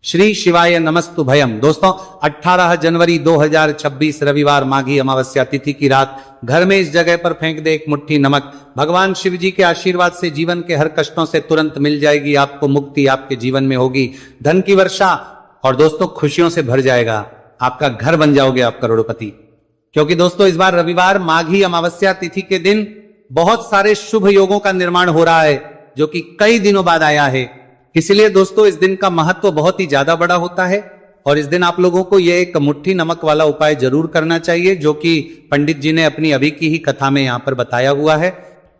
श्री शिवाय नमस्तु भयम। दोस्तों 18 जनवरी 2026 रविवार माघी अमावस्या तिथि की रात घर में इस जगह पर फेंक दे एक मुट्ठी नमक। भगवान शिव जी के आशीर्वाद से जीवन के हर कष्टों से तुरंत मिल जाएगी आपको मुक्ति, आपके जीवन में होगी धन की वर्षा और दोस्तों खुशियों से भर जाएगा, आपका घर बन जाओगे आप करोड़पति। क्योंकि दोस्तों इस बार रविवार माघी अमावस्या तिथि के दिन बहुत सारे शुभ योगों का निर्माण हो रहा है जो कि कई दिनों बाद आया है। इसलिए दोस्तों इस दिन का महत्व बहुत ही ज्यादा बड़ा होता है और इस दिन आप लोगों को यह एक मुट्ठी नमक वाला उपाय जरूर करना चाहिए जो कि पंडित जी ने अपनी अभी की ही कथा में यहां पर बताया हुआ है।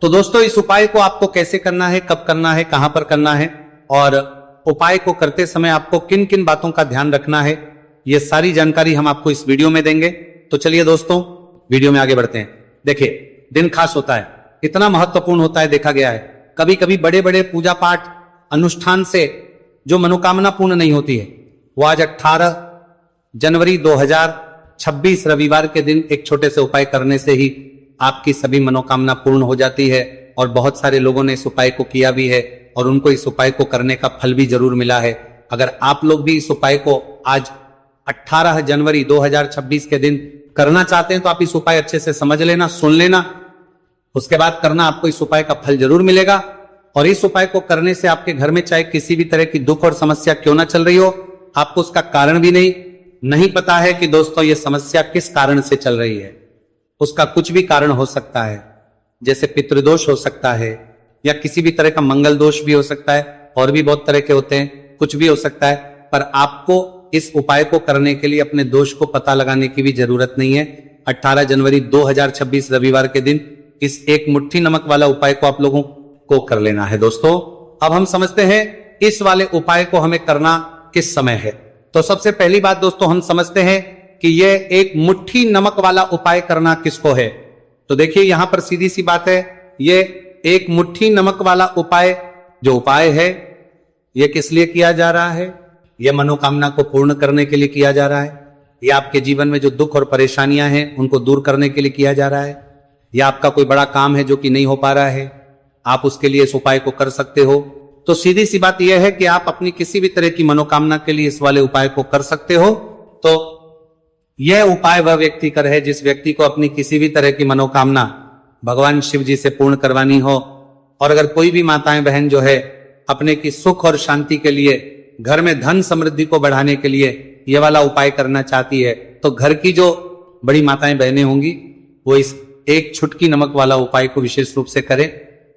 तो दोस्तों इस उपाय को आपको कैसे करना है, कब करना है, कहां पर करना है और उपाय को करते समय आपको किन किन बातों का ध्यान रखना है, यह सारी जानकारी हम आपको इस वीडियो में देंगे। तो चलिए दोस्तों वीडियो में आगे बढ़ते हैं। देखिए दिन खास होता है, इतना महत्वपूर्ण होता है, देखा गया है कभी कभी बड़े बड़े पूजा पाठ अनुष्ठान से जो मनोकामना पूर्ण नहीं होती है वो आज 18 जनवरी 2026 रविवार के दिन एक छोटे से उपाय करने से ही आपकी सभी मनोकामना पूर्ण हो जाती है। और बहुत सारे लोगों ने इस उपाय को किया भी है और उनको इस उपाय को करने का फल भी जरूर मिला है। अगर आप लोग भी इस उपाय को आज 18 जनवरी 2026 के दिन करना चाहते हैं तो आप इस उपाय अच्छे से समझ लेना, सुन लेना, उसके बाद करना, आपको इस उपाय का फल जरूर मिलेगा। और इस उपाय को करने से आपके घर में चाहे किसी भी तरह की दुख और समस्या क्यों ना चल रही हो, आपको उसका कारण भी नहीं पता है कि दोस्तों ये समस्या किस कारण से चल रही है। उसका कुछ भी कारण हो सकता है, जैसे पितृदोष हो सकता है या किसी भी तरह का मंगल दोष भी हो सकता है, और भी बहुत तरह के होते हैं, कुछ भी हो सकता है। पर आपको इस उपाय को करने के लिए अपने दोष को पता लगाने की भी जरूरत नहीं है। 18 जनवरी 2026 रविवार के दिन इस एक मुट्ठी नमक वाला उपाय को आप लोगों को कर लेना है। दोस्तों अब हम समझते हैं इस वाले उपाय को हमें करना किस समय है। तो सबसे पहली बात दोस्तों हम समझते हैं कि यह एक मुट्ठी नमक वाला उपाय करना किसको है। तो देखिए यहां पर सीधी सी बात है, यह एक मुट्ठी नमक वाला उपाय जो उपाय है यह किस लिए किया जा रहा है? यह मनोकामना को पूर्ण करने के लिए किया जा रहा है, यह आपके जीवन में जो दुख और परेशानियां हैं उनको दूर करने के लिए किया जा रहा है, या आपका कोई बड़ा काम है जो कि नहीं हो पा रहा है, आप उसके लिए इस उपाय को कर सकते हो। तो सीधी सी बात यह है कि आप अपनी किसी भी तरह की मनोकामना के लिए इस वाले उपाय को कर सकते हो। तो यह उपाय वह व्यक्ति कर है जिस व्यक्ति को अपनी किसी भी तरह की मनोकामना भगवान शिव जी से पूर्ण करवानी हो। और अगर कोई भी माताएं बहन जो है अपने की सुख और शांति के लिए, घर में धन समृद्धि को बढ़ाने के लिए यह वाला उपाय करना चाहती है, तो घर की जो बड़ी माताएं बहनें होंगी वो इस एक छुटकी नमक वाला उपाय को विशेष रूप से करें।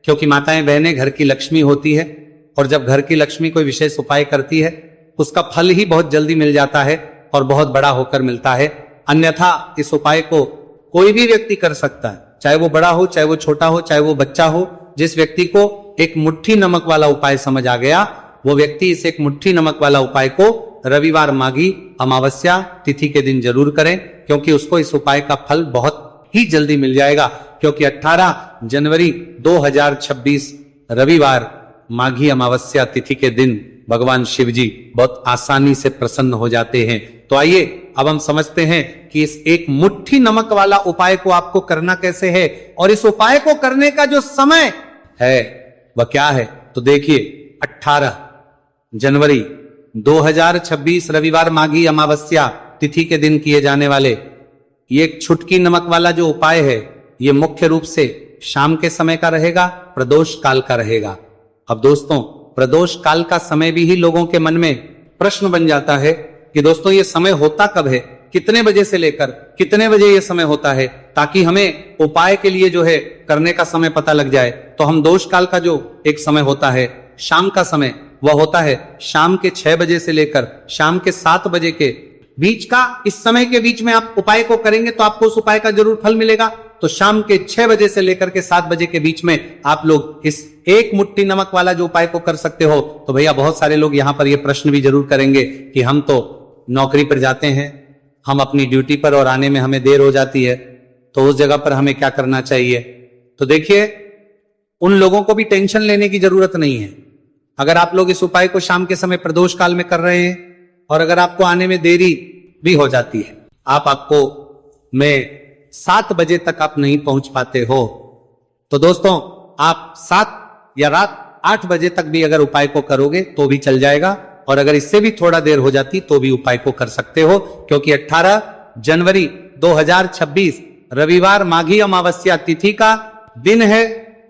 क्योंकि माताएं बहनें घर की लक्ष्मी होती है और जब घर की लक्ष्मी कोई विशेष उपाय करती है उसका फल ही बहुत जल्दी मिल जाता है और बहुत बड़ा होकर मिलता है। अन्यथा इस उपाय को कोई भी व्यक्ति कर सकता है, चाहे वो बड़ा हो, चाहे वो छोटा हो, चाहे वो बच्चा हो। जिस व्यक्ति को एक मुट्ठी नमक वाला उपाय समझ आ गया वो व्यक्ति इस एक मुट्ठी नमक वाला उपाय को रविवार माघी अमावस्या तिथि के दिन जरूर करें, क्योंकि उसको इस उपाय का फल बहुत ही जल्दी मिल जाएगा। क्योंकि 18 जनवरी 2026 रविवार माघी अमावस्या तिथि के दिन भगवान शिव जी बहुत आसानी से प्रसन्न हो जाते हैं। तो आइए अब हम समझते हैं कि इस एक मुट्ठी नमक वाला उपाय को आपको करना कैसे है और इस उपाय को करने का जो समय है वह क्या है। तो देखिए 18 जनवरी 2026 रविवार माघी अमावस्या तिथि के दिन किए जाने वाले ये एक छुटकी नमक वाला जो उपाय है ये मुख्य रूप से शाम के समय का रहेगा, प्रदोष काल का रहेगा। अब दोस्तों प्रदोष काल का समय भी ही लोगों के मन में प्रश्न बन जाता है कि दोस्तों ये समय होता कब है, कितने बजे से लेकर कितने बजे ये समय होता है, ताकि हमें उपाय के लिए जो है करने का समय पता लग जाए। तो हम दोष काल का जो एक समय होता है, शाम का समय, वह होता है शाम के 6 बजे से लेकर शाम के 7 बजे के बीच का। इस समय के बीच में आप उपाय को करेंगे तो आपको उस उपाय का जरूर फल मिलेगा। तो शाम के 6 बजे से लेकर के 7 बजे के बीच में आप लोग इस एक मुट्ठी नमक वाला जो उपाय को कर सकते हो। तो भैया बहुत सारे लोग यहाँ पर ये प्रश्न भी जरूर करेंगे कि हम तो नौकरी पर जाते हैं, हम अपनी ड्यूटी पर और आने में हमें देर हो जाती है, तो उस जगह पर हमें क्या करना चाहिए। तो देखिए उन लोगों को भी टेंशन लेने की जरूरत नहीं है। अगर आप लोग इस उपाय को शाम के समय प्रदोष काल में कर रहे हैं और अगर आपको आने में देरी भी हो जाती है, आपको में 7 बजे तक आप नहीं पहुंच पाते हो, तो दोस्तों आप 7 या रात 8 बजे तक भी अगर उपाय को करोगे तो भी चल जाएगा। और अगर इससे भी थोड़ा देर हो जाती तो भी उपाय को कर सकते हो, क्योंकि 18 जनवरी 2026 रविवार माघी अमावस्या तिथि का दिन है।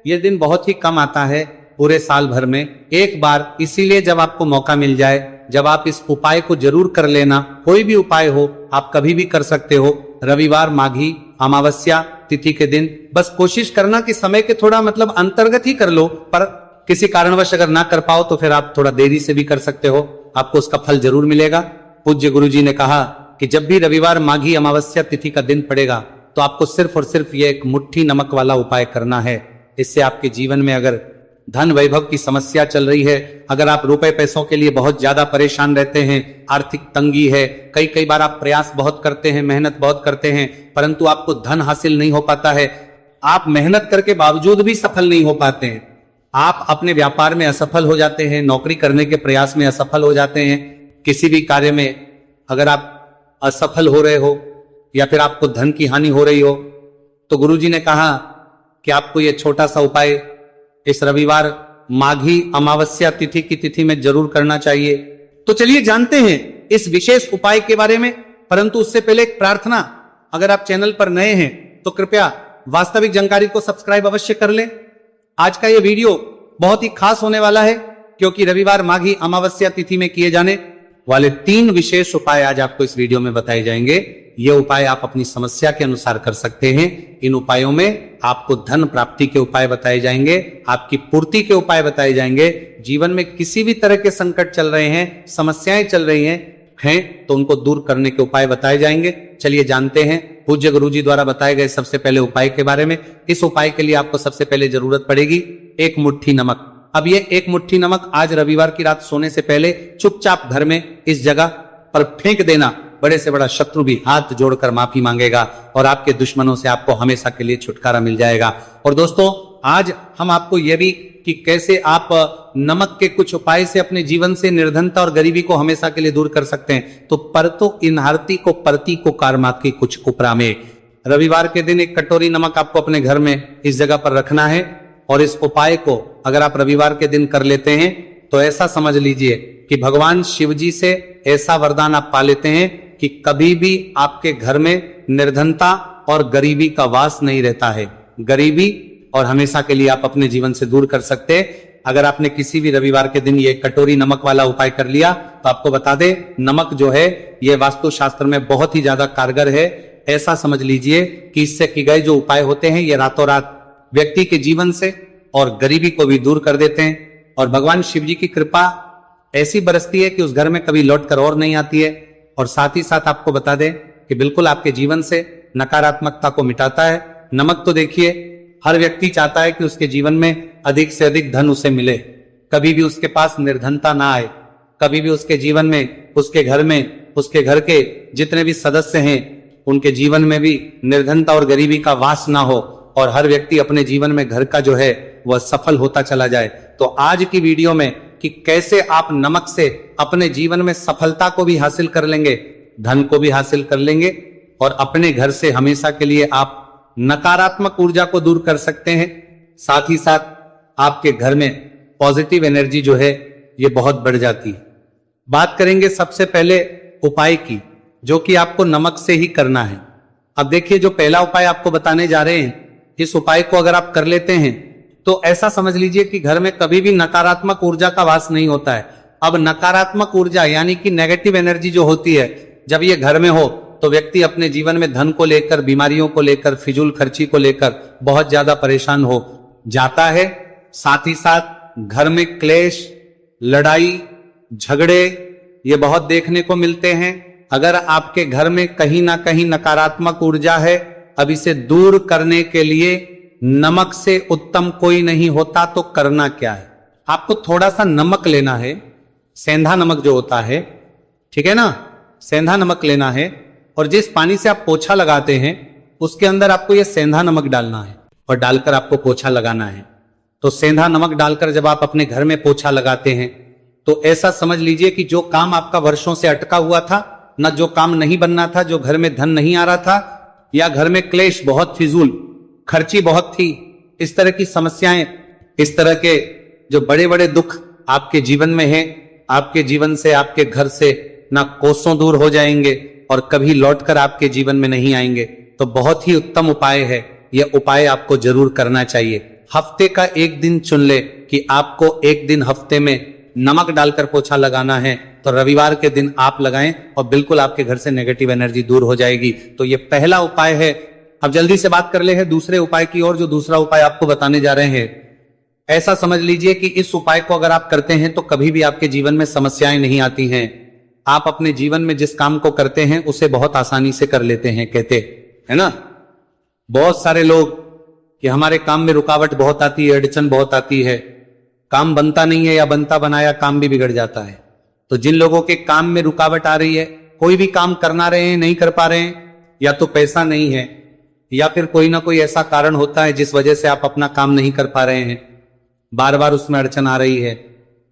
यह दिन बहुत ही कम आता है पूरे साल भर में एक बार, इसीलिए जब आपको मौका मिल जाए, जब आप इस उपाय को जरूर कर लेना। कोई भी उपाय हो आप कभी भी कर सकते हो, रविवार माघी अमावस्या तिथि के दिन। बस कोशिश करना कि समय के थोड़ा मतलब अंतर्गत ही कर लो, पर किसी कारणवश अगर ना कर पाओ तो फिर आप थोड़ा देरी से भी कर सकते हो, आपको उसका फल जरूर मिलेगा। पूज्य गुरु जी ने कहा कि जब भी रविवार माघी अमावस्या तिथि का दिन पड़ेगा तो आपको सिर्फ और सिर्फ ये एक मुट्ठी नमक वाला उपाय करना है। इससे आपके जीवन में अगर धन वैभव की समस्या चल रही है, अगर आप रुपए पैसों के लिए बहुत ज्यादा परेशान रहते हैं, आर्थिक तंगी है, कई बार आप प्रयास बहुत करते हैं, मेहनत बहुत करते हैं, परंतु आपको धन हासिल नहीं हो पाता है, आप मेहनत करके बावजूद भी सफल नहीं हो पाते हैं, आप अपने व्यापार में असफल हो जाते हैं, नौकरी करने के प्रयास में असफल हो जाते हैं, किसी भी कार्य में अगर आप असफल हो रहे हो या फिर आपको धन की हानि हो रही हो, तो गुरुजी ने कहा कि आपको यह छोटा सा उपाय इस रविवार माघी अमावस्या तिथि की तिथि में जरूर करना चाहिए। तो चलिए जानते हैं इस विशेष उपाय के बारे में, परंतु उससे पहले एक प्रार्थना, अगर आप चैनल पर नए हैं तो कृपया वास्तविक जानकारी को सब्सक्राइब अवश्य कर लें। आज का यह वीडियो बहुत ही खास होने वाला है, क्योंकि रविवार माघी अमावस्या तिथि में किए जाने वाले 3 विशेष उपाय आज आपको इस वीडियो में बताए जाएंगे। ये उपाय आप अपनी समस्या के अनुसार कर सकते हैं। इन उपायों में आपको धन प्राप्ति के उपाय बताए जाएंगे, आपकी पूर्ति के उपाय बताए जाएंगे। जीवन में किसी भी तरह के संकट चल रहे हैं, समस्याएं चल रही हैं तो उनको दूर करने के उपाय बताए जाएंगे। चलिए जानते हैं पूज्य गुरुजी द्वारा बताए गए सबसे पहले उपाय के बारे में। इस उपाय के लिए आपको सबसे पहले जरूरत पड़ेगी 1 मुट्ठी नमक। अब ये 1 मुट्ठी नमक आज रविवार की रात सोने से पहले चुपचाप घर में इस जगह पर फेंक देना। बड़े से बड़ा शत्रु भी हाथ जोड़कर माफी मांगेगा और आपके दुश्मनों से आपको हमेशा के लिए छुटकारा मिल जाएगा। और दोस्तों आज हम आपको यह भी कि कैसे आप नमक के कुछ उपाय से अपने जीवन से निर्धनता और गरीबी को हमेशा के लिए दूर कर सकते हैं। तो परतो इनहारती को परती को कारमात की कुछ उपरा में, रविवार के दिन 1 कटोरी नमक आपको अपने घर में इस जगह पर रखना है। और इस उपाय को अगर आप रविवार के दिन कर लेते हैं तो ऐसा समझ लीजिए कि भगवान शिव जी से ऐसा वरदान आप पा लेते हैं कि कभी भी आपके घर में निर्धनता और गरीबी का वास नहीं रहता है। गरीबी और हमेशा के लिए आप अपने जीवन से दूर कर सकते हैं। अगर आपने किसी भी रविवार के दिन ये कटोरी नमक वाला उपाय कर लिया तो आपको बता दे, नमक जो है ये वास्तु शास्त्र में बहुत ही ज्यादा कारगर है। ऐसा समझ लीजिए कि इससे की गए जो उपाय होते हैं ये रातों रात व्यक्ति के जीवन से और गरीबी को भी दूर कर देते हैं। और भगवान शिव जी की कृपा ऐसी बरसती है कि उस घर में कभी लौट कर और नहीं आती है। और साथ ही साथ आपको बता दें कि बिल्कुल आपके जीवन से नकारात्मकता को मिटाता है। नमक तो देखिए हर व्यक्ति चाहता है कि उसके जीवन में अधिक से अधिक धन उसे मिले, कभी भी उसके पास निर्धनता ना आए, कभी भी उसके जीवन में, उसके घर में, उसके घर के जितने भी सदस्य हैं उनके जीवन में भी निर्धनता और गरीबी का वास ना हो और हर व्यक्ति अपने जीवन में घर का जो है वह सफल होता चला जाए। तो आज की वीडियो में कि कैसे आप नमक से अपने जीवन में सफलता को भी हासिल कर लेंगे, धन को भी हासिल कर लेंगे और अपने घर से हमेशा के लिए आप नकारात्मक ऊर्जा को दूर कर सकते हैं। साथ ही साथ आपके घर में पॉजिटिव एनर्जी जो है ये बहुत बढ़ जाती है। बात करेंगे सबसे पहले उपाय की, जो कि आपको नमक से ही करना है। अब देखिए जो पहला उपाय आपको बताने जा रहे हैं, इस उपाय को अगर आप कर लेते हैं तो ऐसा समझ लीजिए कि घर में कभी भी नकारात्मक ऊर्जा का वास नहीं होता है। अब नकारात्मक ऊर्जा यानी कि नेगेटिव एनर्जी जो होती है, जब ये घर में हो तो व्यक्ति अपने जीवन में धन को लेकर, बीमारियों को लेकर, फिजूल खर्ची को लेकर बहुत ज्यादा परेशान हो जाता है। साथ ही साथ घर में क्लेश, लड़ाई, झगड़े ये बहुत देखने को मिलते हैं। अगर आपके घर में कहीं ना कहीं नकारात्मक ऊर्जा है, अब इसे दूर करने के लिए नमक से उत्तम कोई नहीं होता। तो करना क्या है, आपको थोड़ा सा नमक लेना है, सेंधा नमक जो होता है, ठीक है ना, सेंधा नमक लेना है और जिस पानी से आप पोछा लगाते हैं उसके अंदर आपको यह सेंधा नमक डालना है और डालकर आपको पोछा लगाना है। तो सेंधा नमक डालकर जब आप अपने घर में पोछा लगाते हैं तो ऐसा समझ लीजिए कि जो काम आपका वर्षों से अटका हुआ था, न जो काम नहीं बनना था, जो घर में धन नहीं आ रहा था, या घर में क्लेश बहुत, फिजूल खर्ची बहुत थी, इस तरह की समस्याएं, इस तरह के जो बड़े बड़े दुख आपके जीवन में हैं, आपके जीवन से, आपके घर से ना कोसों दूर हो जाएंगे और कभी लौटकर आपके जीवन में नहीं आएंगे। तो बहुत ही उत्तम उपाय है, यह उपाय आपको जरूर करना चाहिए। हफ्ते का एक दिन चुन ले कि आपको एक दिन हफ्ते में नमक डालकर पोछा लगाना है, तो रविवार के दिन आप लगाएं और बिल्कुल आपके घर से नेगेटिव एनर्जी दूर हो जाएगी। तो ये पहला उपाय है। अब जल्दी से बात कर ले है दूसरे उपाय की और जो दूसरा उपाय आपको बताने जा रहे हैं, ऐसा समझ लीजिए कि इस उपाय को अगर आप करते हैं तो कभी भी आपके जीवन में समस्याएं नहीं आती हैं। आप अपने जीवन में जिस काम को करते हैं उसे बहुत आसानी से कर लेते हैं, कहते है ना बहुत सारे लोग कि हमारे काम में रुकावट बहुत आती है, अड़चन बहुत आती है, काम बनता नहीं है या बनता बनाया काम भी बिगड़ जाता है। तो जिन लोगों के काम में रुकावट आ रही है, कोई भी काम करना रहे हैं नहीं कर पा रहे हैं, या तो पैसा नहीं है या फिर कोई ना कोई ऐसा कारण होता है जिस वजह से आप अपना काम नहीं कर पा रहे हैं, बार बार उसमें अड़चन आ रही है,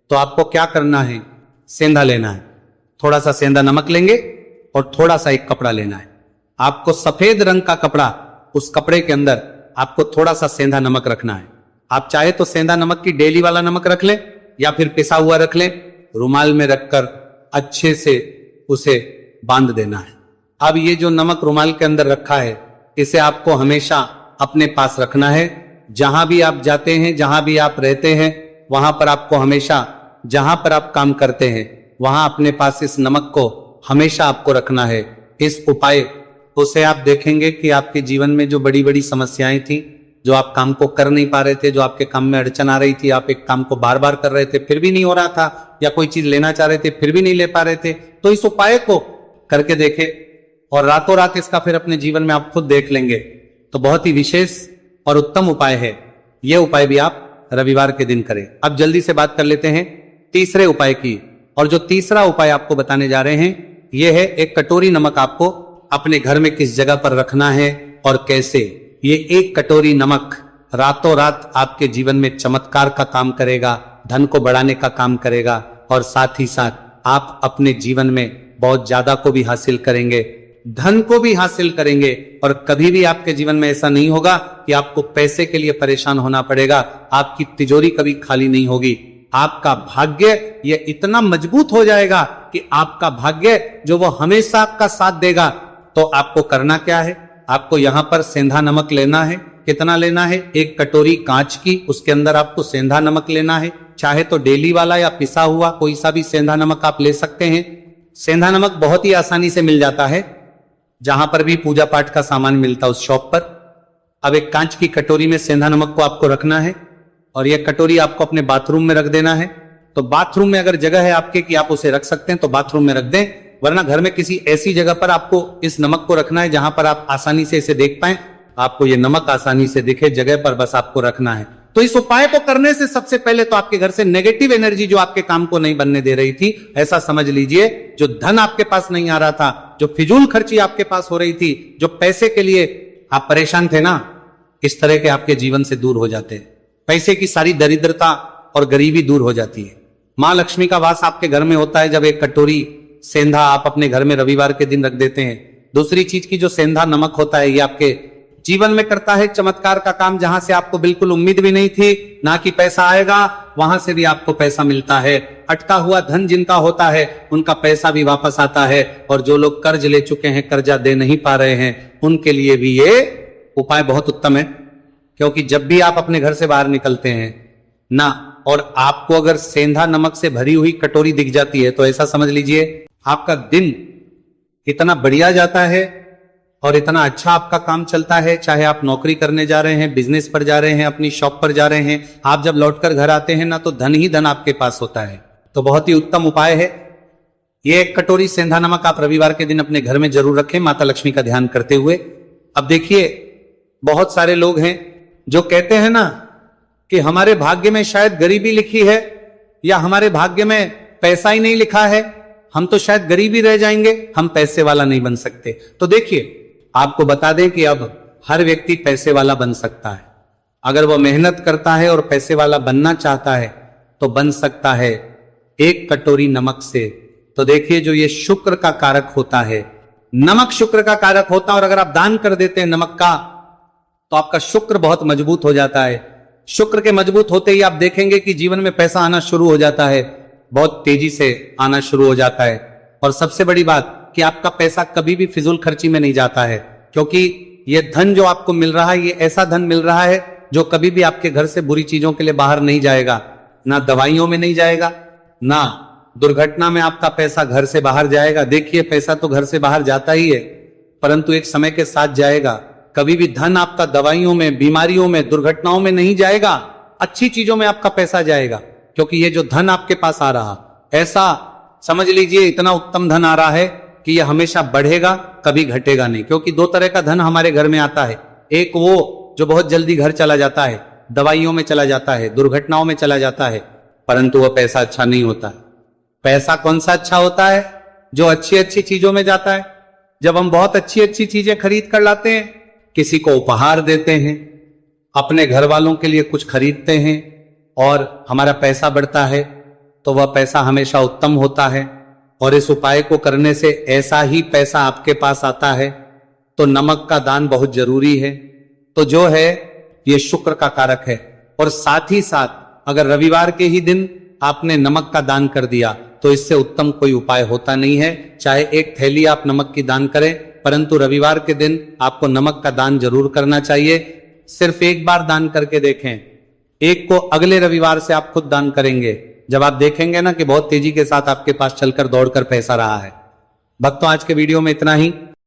तो आपको क्या करना है, सेंधा लेना है। थोड़ा सा सेंधा नमक लेंगे और थोड़ा सा एक कपड़ा लेना है। आपको सफेद रंग का कपड़ा, उस कपड़े के अंदर आपको थोड़ा सा सेंधा नमक रखना है। आप चाहे तो सेंधा नमक की डेली वाला नमक रख लें या फिर पिसा हुआ रख लें। रुमाल में रखकर अच्छे से उसे बांध देना है। अब ये जो नमक रुमाल के अंदर रखा है, इसे आपको हमेशा अपने पास रखना है। जहां भी आप जाते हैं, जहां भी आप रहते हैं, वहां पर आपको हमेशा, जहां पर आप काम करते हैं वहां अपने पास इस नमक को हमेशा आपको रखना है। इस उपाय उसे आप देखेंगे कि आपके जीवन में जो बड़ी बड़ी समस्याएं थी, जो आप काम को कर नहीं पा रहे थे, जो आपके काम में अड़चन आ रही थी, आप एक काम को बार बार कर रहे थे फिर भी नहीं हो रहा था, या कोई चीज लेना चाह रहे थे फिर भी नहीं ले पा रहे थे, तो इस उपाय को करके देखे और रातों रात इसका फिर अपने जीवन में आप खुद देख लेंगे। तो बहुत ही विशेष और उत्तम उपाय है। यह उपाय भी आप रविवार के दिन करें। अब जल्दी से बात कर लेते हैं तीसरे उपाय की। और जो तीसरा उपाय आपको बताने जा रहे हैं, यह है एक कटोरी नमक आपको अपने घर में किस जगह पर रखना है और कैसे। ये एक कटोरी नमक रातों रात आपके जीवन में चमत्कार का काम करेगा, धन को बढ़ाने का काम करेगा और साथ ही साथ आप अपने जीवन में बहुत ज्यादा को भी हासिल करेंगे, धन को भी हासिल करेंगे। और कभी भी आपके जीवन में ऐसा नहीं होगा कि आपको पैसे के लिए परेशान होना पड़ेगा, आपकी तिजोरी कभी खाली नहीं होगी। आपका भाग्य ये इतना मजबूत हो जाएगा कि आपका भाग्य जो वो हमेशा आपका साथ देगा। तो आपको करना क्या है, आपको यहां पर सेंधा नमक लेना है। कितना लेना है, एक कटोरी कांच की, उसके अंदर आपको सेंधा नमक लेना है। चाहे तो डेली वाला या पिसा हुआ कोई सा भी सेंधा नमक आप ले सकते हैं। सेंधा नमक बहुत ही आसानी से मिल जाता है, जहां पर भी पूजा पाठ का सामान मिलता है उस शॉप पर। अब एक कांच की कटोरी में सेंधा नमक को आपको रखना है और यह कटोरी आपको अपने बाथरूम में रख देना है। तो बाथरूम में अगर जगह है आपके कि आप उसे रख सकते हैं तो बाथरूम में रख दें, वरना घर में किसी ऐसी जगह पर आपको इस नमक को रखना है जहां पर आप आसानी से इसे देख पाएं, आपको ये नमक आसानी से दिखे जगह पर बस आपको रखना है। तो इस उपाय को करने से सबसे पहले तो आपके घर से नेगेटिव एनर्जी जो आपके काम को नहीं बनने दे रही थी, ऐसा समझ लीजिए, जो धन आपके पास नहीं आ रहा था, जो फिजूल खर्ची आपके पास हो रही थी, जो पैसे के लिए आप परेशान थे ना, इस तरह के आपके जीवन से दूर हो जाते हैं। पैसे की सारी दरिद्रता और गरीबी दूर हो जाती है। मां लक्ष्मी का वास आपके घर में होता है जब एक कटोरी सेंधा आप अपने घर में रविवार के दिन रख देते हैं। दूसरी चीज की जो सेंधा नमक होता है, ये आपके जीवन में करता है चमत्कार का काम। जहां से आपको बिल्कुल उम्मीद भी नहीं थी ना कि पैसा आएगा, वहां से भी आपको पैसा मिलता है। अटका हुआ धन जिनका होता है उनका पैसा भी वापस आता है। और जो लोग कर्ज ले चुके हैं, कर्जा दे नहीं पा रहे हैं, उनके लिए भी ये उपाय बहुत उत्तम है। क्योंकि जब भी आप अपने घर से बाहर निकलते हैं ना, और आपको अगर सेंधा नमक से भरी हुई कटोरी दिख जाती है, तो ऐसा समझ लीजिए आपका दिन इतना बढ़िया जाता है और इतना अच्छा आपका काम चलता है। चाहे आप नौकरी करने जा रहे हैं, बिजनेस पर जा रहे हैं, अपनी शॉप पर जा रहे हैं, आप जब लौटकर घर आते हैं ना, तो धन ही धन आपके पास होता है। तो बहुत ही उत्तम उपाय है ये। एक कटोरी सेंधा नमक आप रविवार के दिन अपने घर में जरूर रखें, माता लक्ष्मी का ध्यान करते हुए। अब देखिए, बहुत सारे लोग हैं जो कहते हैं ना कि हमारे भाग्य में शायद गरीबी लिखी है, या हमारे भाग्य में पैसा ही नहीं लिखा है, हम तो शायद गरीब ही रह जाएंगे, हम पैसे वाला नहीं बन सकते। तो देखिए, आपको बता दें कि अब हर व्यक्ति पैसे वाला बन सकता है। अगर वो मेहनत करता है और पैसे वाला बनना चाहता है तो बन सकता है, एक कटोरी नमक से। तो देखिए, जो ये शुक्र का कारक होता है, नमक शुक्र का कारक होता है, और अगर आप दान कर देते हैं नमक का, तो आपका शुक्र बहुत मजबूत हो जाता है। शुक्र के मजबूत होते ही आप देखेंगे कि जीवन में पैसा आना शुरू हो जाता है। बहुत तेजी से आना शुरू हो जाता है। और सबसे बड़ी बात कि आपका पैसा कभी भी फिजूल खर्ची में नहीं जाता है, क्योंकि ये धन जो आपको मिल रहा है, ये ऐसा धन मिल रहा है जो कभी भी आपके घर से बुरी चीजों के लिए बाहर नहीं जाएगा। ना दवाइयों में नहीं जाएगा, ना दुर्घटना में आपका पैसा घर से बाहर जाएगा। देखिए, पैसा तो घर से बाहर जाता ही है, परंतु एक समय के साथ जाएगा। कभी भी धन आपका दवाइयों में, बीमारियों में, दुर्घटनाओं में नहीं जाएगा, अच्छी चीजों में आपका पैसा जाएगा। क्योंकि ये जो धन आपके पास आ रहा, ऐसा समझ लीजिए इतना उत्तम धन आ रहा है कि ये हमेशा बढ़ेगा, कभी घटेगा नहीं। क्योंकि दो तरह का धन हमारे घर में आता है, एक वो जो बहुत जल्दी घर चला जाता है, दवाइयों में चला जाता है, दुर्घटनाओं में चला जाता है, परंतु वह पैसा अच्छा नहीं होता है। पैसा कौन सा अच्छा होता है? जो अच्छी अच्छी चीजों में जाता है। जब हम बहुत अच्छी अच्छी चीजें खरीद कर लाते हैं, किसी को उपहार देते हैं, अपने घर वालों के लिए कुछ खरीदते हैं और हमारा पैसा बढ़ता है, तो वह पैसा हमेशा उत्तम होता है। और इस उपाय को करने से ऐसा ही पैसा आपके पास आता है। तो नमक का दान बहुत जरूरी है। तो जो है ये शुक्र का कारक है। और साथ ही साथ अगर रविवार के ही दिन आपने नमक का दान कर दिया तो इससे उत्तम कोई उपाय होता नहीं है। चाहे एक थैली आप नमक की दान करें, परंतु रविवार के दिन आपको नमक का दान जरूर करना चाहिए। सिर्फ एक बार दान करके देखें, एक को अगले रविवार से आप खुद दान करेंगे, जब आप देखेंगे ना कि बहुत तेजी के साथ आपके पास चलकर दौड़कर पैसा रहा है। भक्तों, आज के वीडियो में इतना ही।